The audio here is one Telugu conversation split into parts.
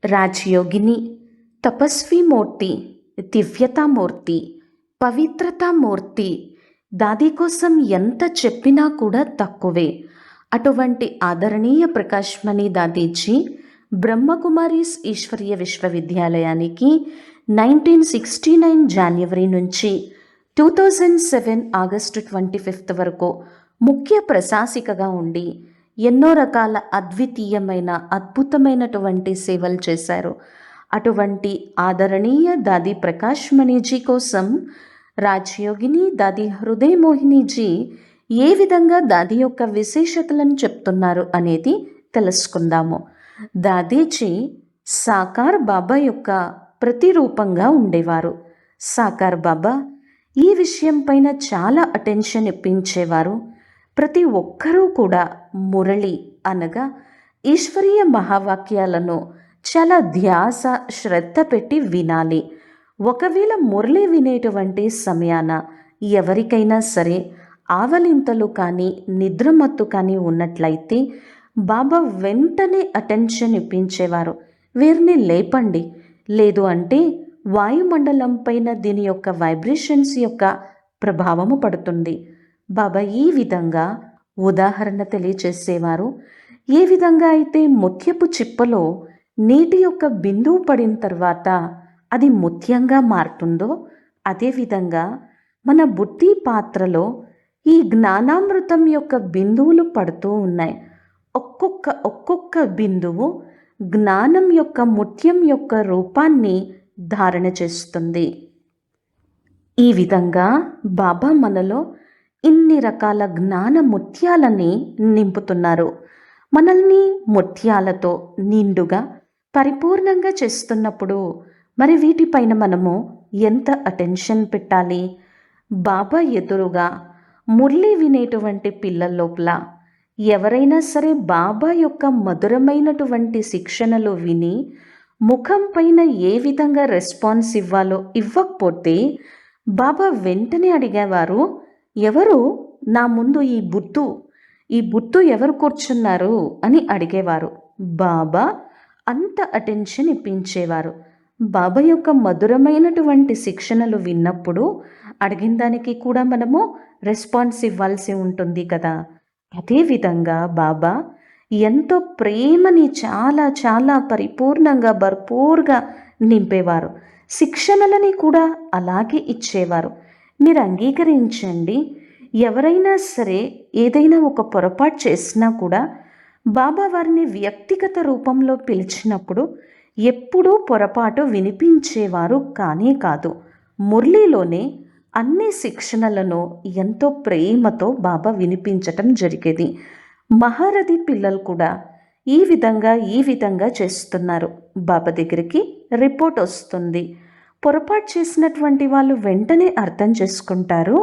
రాజయోగిని, తపస్వీమూర్తి, దివ్యతామూర్తి, పవిత్రతామూర్తి. దాది కోసం ఎంత చెప్పినా కూడా తక్కువే. అటువంటి ఆదరణీయ ప్రకాశ్మణి దాదీజీ బ్రహ్మకుమారీస్ ఈశ్వరీయ విశ్వవిద్యాలయానికి 1969 జాన్యువరి నుంచి 2007 ఆగస్టు 25 వరకు ముఖ్య ప్రశాసికగా ఉండి ఎన్నో రకాల అద్వితీయమైన అద్భుతమైనటువంటి సేవలు చేశారు. అటువంటి ఆదరణీయ దాది ప్రకాశ్మణిజీ కోసం రాజయోగిని దాది హృదయమోహినీజీ ఏ విధంగా దాది యొక్క విశేషతలను చెప్తున్నారు అనేది తెలుసుకుందాము. దాదీజీ సాకార్ బాబా యొక్క ప్రతిరూపంగా ఉండేవారు. సాకార్ బాబా ఈ విషయం పైన చాలా అటెన్షన్ ఇప్పించేవారు. ప్రతి ఒక్కరూ కూడా మురళి అనగా ఈశ్వరీయ మహావాక్యాలను చాలా ధ్యాస శ్రద్ధ పెట్టి వినాలి. ఒకవేళ మురళి వినేటువంటి సమయాన ఎవరికైనా సరే ఆవలింతలు కానీ నిద్రమత్తు కానీ ఉన్నట్లయితే బాబా వెంటనే అటెన్షన్ ఇప్పించేవారు. వీరిని లేపండి, లేదు అంటే వాయుమండలం పైన దీని యొక్క వైబ్రేషన్స్ యొక్క ప్రభావము పడుతుంది. బాబా ఈ విధంగా ఉదాహరణ తెలియచేసేవారు. ఏ విధంగా అయితే ముత్యపు చిప్పలో నీటి యొక్క బిందువు పడిన తర్వాత అది ముత్యంగా మారుతుందో, అదేవిధంగా మన బుద్ధి పాత్రలో ఈ జ్ఞానామృతం యొక్క బిందువులు పడుతూ ఉన్నాయి. ఒక్కొక్క బిందువు జ్ఞానం యొక్క ముత్యం యొక్క రూపాన్ని ధారణ చేస్తుంది. ఈ విధంగా బాబా మనలో ఇన్ని రకాల జ్ఞాన ముత్యాలని నింపుతున్నారు. మనల్ని ముత్యాలతో నిండుగా పరిపూర్ణంగా చేస్తున్నప్పుడు మరి వీటిపైన మనము ఎంత అటెన్షన్ పెట్టాలి? బాబా ఎదురుగా మురళి వినేటువంటి పిల్లల లోపల ఎవరైనా సరే బాబా యొక్క మధురమైనటువంటి శిక్షణలు విని ముఖం పైన ఏ విధంగా రెస్పాన్స్ ఇవ్వకపోతే బాబా వెంటనే అడిగేవారు, ఎవరు నా ముందు ఈ బుద్ధు ఎవరు కూర్చున్నారు అని అడిగేవారు. బాబా అంత అటెన్షన్ ఇప్పించేవారు. బాబా యొక్క మధురమైనటువంటి శిక్షణలు విన్నప్పుడు అడిగిన దానికి కూడా మనము రెస్పాన్స్ ఇవ్వాల్సి ఉంటుంది కదా. అదేవిధంగా బాబా ఎంతో ప్రేమని చాలా చాలా పరిపూర్ణంగా భర్పూర్గా నింపేవారు. శిక్షణలని కూడా అలాగే ఇచ్చేవారు. మీరు అంగీకరించండి, ఎవరైనా సరే ఏదైనా ఒక పొరపాటు చేసినా కూడా బాబా వారిని వ్యక్తిగత రూపంలో పిలిచినప్పుడు ఎప్పుడూ పొరపాటు వినిపించేవారు కానే కాదు. మురళిలోనే అన్ని శిక్షణలను ఎంతో ప్రేమతో బాబా వినిపించటం జరిగేది. మహారథి పిల్లలు కూడా ఈ విధంగా చేస్తున్నారు. బాబా దగ్గరికి రిపోర్ట్ వస్తుంది. పొరపాటు చేసినటువంటి వాళ్ళు వెంటనే అర్థం చేసుకుంటారు.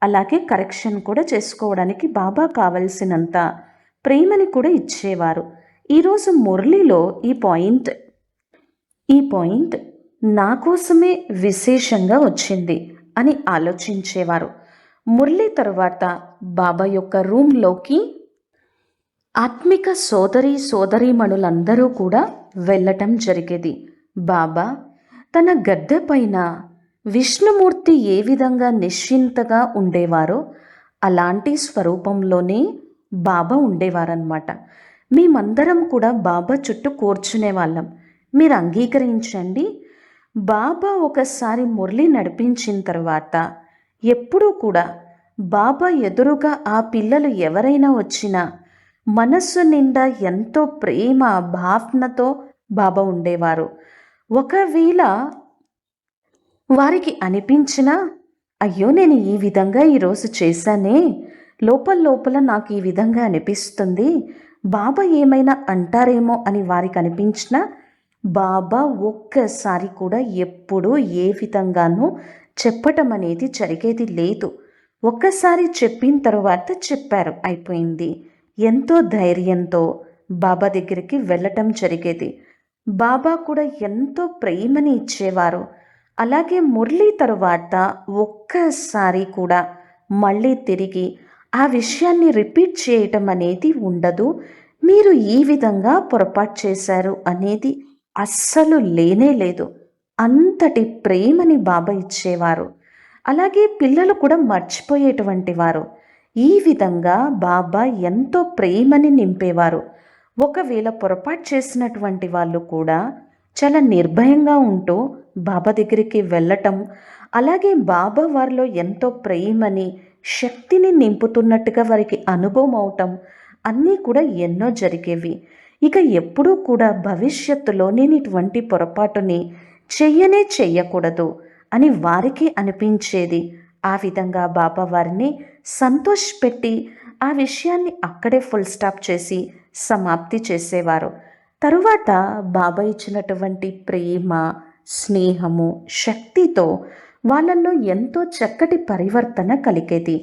అలాగే కరెక్షన్ కూడా చేసుకోవడానికి బాబా కావలసినంత ప్రేమని కూడా ఇచ్చేవారు. ఈరోజు మురళిలో ఈ పాయింట్ నా కోసమే విశేషంగా వచ్చింది అని ఆలోచించేవారు. మురళి తర్వాత బాబా యొక్క రూమ్లోకి ఆత్మిక సోదరీమణులందరూ కూడా వెళ్ళటం జరిగేది. బాబా తన గద్దె పైన విష్ణుమూర్తి ఏ విధంగా నిశ్చింతగా ఉండేవారో అలాంటి స్వరూపంలోనే బాబా ఉండేవారన్నమాట. మేమందరం కూడా బాబా చుట్టూ కూర్చునే వాళ్ళం. మీరు అంగీకరించండి, బాబా ఒకసారి మురళి నడిపించిన తర్వాత ఎప్పుడూ కూడా బాబా ఎదురుగా ఆ పిల్లలు ఎవరైనా వచ్చినా మనస్సు నిండా ఎంతో ప్రేమ భావనతో బాబా ఉండేవారు. ఒకవేళ వారికి అనిపించినా, అయ్యో నేను ఈ విధంగా ఈరోజు చేశానే, లోపల నాకు ఈ విధంగా అనిపిస్తుంది, బాబా ఏమైనా అంటారేమో అని వారికి అనిపించినా బాబా ఒక్కసారి కూడా ఎప్పుడూ ఏ విధంగానూ చెప్పటం అనేది జరిగేది లేదు. ఒక్కసారి చెప్పిన తర్వాత చెప్పారు, అయిపోయింది. ఎంతో ధైర్యంతో బాబా దగ్గరికి వెళ్ళటం జరిగేది. బాబా కూడా ఎంతో ప్రేమని ఇచ్చేవారు. అలాగే మురళి తరువాత ఒక్కసారి కూడా మళ్ళీ తిరిగి ఆ విషయాన్ని రిపీట్ చేయటం అనేది ఉండదు. మీరు ఈ విధంగా పొరపాటు చేశారు అనేది అస్సలు లేనే లేదు. అంతటి ప్రేమని బాబా ఇచ్చేవారు. అలాగే పిల్లలు కూడా మర్చిపోయేటువంటి వారు. ఈ విధంగా బాబా ఎంతో ప్రేమని నింపేవారు. ఒకవేళ పొరపాటు చేసినటువంటి వాళ్ళు కూడా చాలా నిర్భయంగా ఉంటూ బాబా దగ్గరికి వెళ్ళటం, అలాగే బాబా వారిలో ఎంతో ప్రేమని, శక్తిని నింపుతున్నట్టుగా వారికి అనుభవం అవటం అన్నీ కూడా ఎన్నో జరిగేవి. ఇక ఎప్పుడూ కూడా భవిష్యత్తులో నేను ఇటువంటి పొరపాటుని చెయ్యకూడదు అని వారికి అనిపించేది. ఆ విధంగా బాబా వారిని సంతోషపెట్టి ఆ విషయాన్ని అక్కడే ఫుల్ స్టాప్ చేసి సమాప్తి చేసేవారు. తరువాత బాబా ఇచ్చినటువంటి ప్రేమ, స్నేహము, శక్తితో వాళ్ళల్లో ఎంతో చక్కటి పరివర్తన కలిగేది.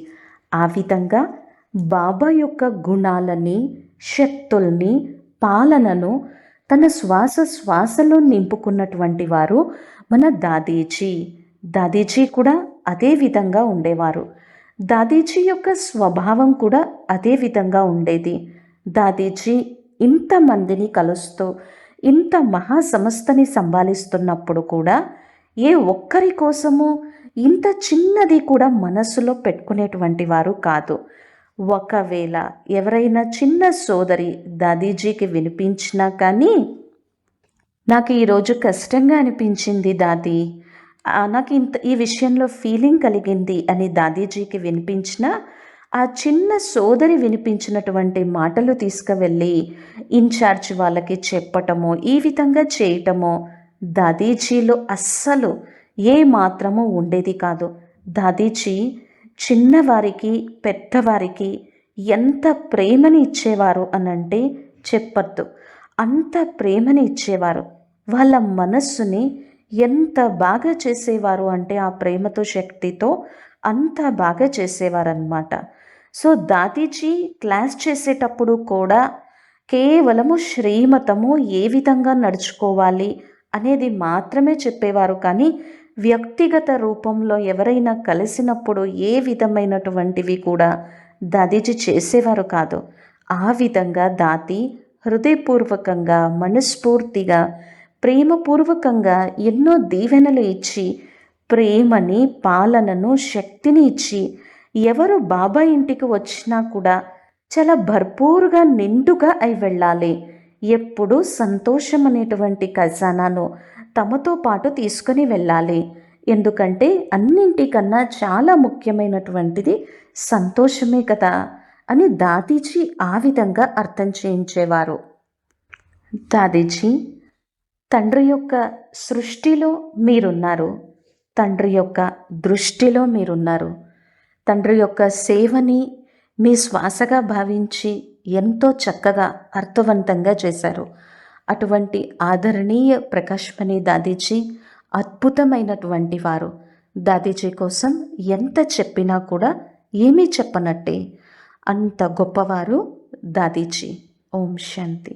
ఆ విధంగా బాబా యొక్క గుణాలని, శక్తుల్ని, పాలనను తన శ్వాసలో నింపుకున్నటువంటి వారు మన దాదీజీ. దాదీజీ కూడా అదే విధంగా ఉండేవారు. దాదీజీ యొక్క స్వభావం కూడా అదే విధంగా ఉండేది. దాదీజీ ఇంతమందిని కలుస్తూ ఇంత మహాసంస్థని సంభాలిస్తున్నప్పుడు కూడా ఏ ఒక్కరి కోసము ఇంత చిన్నది కూడా మనస్సులో పెట్టుకునేటువంటి వారు కాదు. ఒకవేళ ఎవరైనా చిన్న సోదరి దాదీజీకి వినిపించినా కానీ, నాకు ఈరోజు కష్టంగా అనిపించింది దాదీ, నాకు ఈ విషయంలో ఫీలింగ్ కలిగింది అని దాదీజీకి వినిపించిన ఆ చిన్న సోదరి వినిపించినటువంటి మాటలు తీసుకువెళ్ళి ఇన్ఛార్జ్ వాళ్ళకి చెప్పటమో, ఈ విధంగా చేయటమో దాదీజీలో అస్సలు ఏ మాత్రము ఉండేది కాదు. దాదీజీ చిన్నవారికి, పెద్దవారికి ఎంత ప్రేమని ఇచ్చేవారు అనంటే చెప్పద్దు. అంత ప్రేమని ఇచ్చేవారు. వాళ్ళ మనస్సుని ఎంత బాగా చేసేవారు అంటే ఆ ప్రేమతో, శక్తితో అంత బాగా చేసేవారన్నమాట. సో దాదీజీ క్లాస్ చేసేటప్పుడు కూడా కేవలము శ్రీమతము ఏ విధంగా నడుచుకోవాలి అనేది మాత్రమే చెప్పేవారు. కానీ వ్యక్తిగత రూపంలో ఎవరైనా కలిసినప్పుడు ఏ విధమైనటువంటివి కూడా దాదీజీ చేసేవారు కాదు. ఆ విధంగా దాది హృదయపూర్వకంగా, మనస్ఫూర్తిగా, ప్రేమపూర్వకంగా ఎన్నో దీవెనలు ఇచ్చి, ప్రేమని, పాలనను, శక్తిని ఇచ్చి ఎవరు బాబా ఇంటికి వచ్చినా కూడా చాలా భర్పూరుగా, నిండుగా అయి వెళ్ళాలి. ఎప్పుడూ సంతోషం అనేటువంటి ఖజానాను తమతో పాటు తీసుకొని వెళ్ళాలి. ఎందుకంటే అన్నింటికన్నా చాలా ముఖ్యమైనటువంటిది సంతోషమే కదా అని దాదీజీ ఆ విధంగా అర్థం చేయించేవారు. దాదీజీ, తండ్రి యొక్క సృష్టిలో మీరున్నారు, తండ్రి యొక్క దృష్టిలో మీరున్నారు. తండ్రి యొక్క సేవని మీ శ్వాసగా భావించి ఎంతో చక్కగా, అర్థవంతంగా చేశారు. అటువంటి ఆదరణీయ ప్రకాశ్మణి దాదీజీ అద్భుతమైనటువంటి వారు. దాదీజీ కోసం ఎంత చెప్పినా కూడా ఏమీ చెప్పనట్టే. అంత గొప్పవారు దాదీజీ. ఓం శాంతి.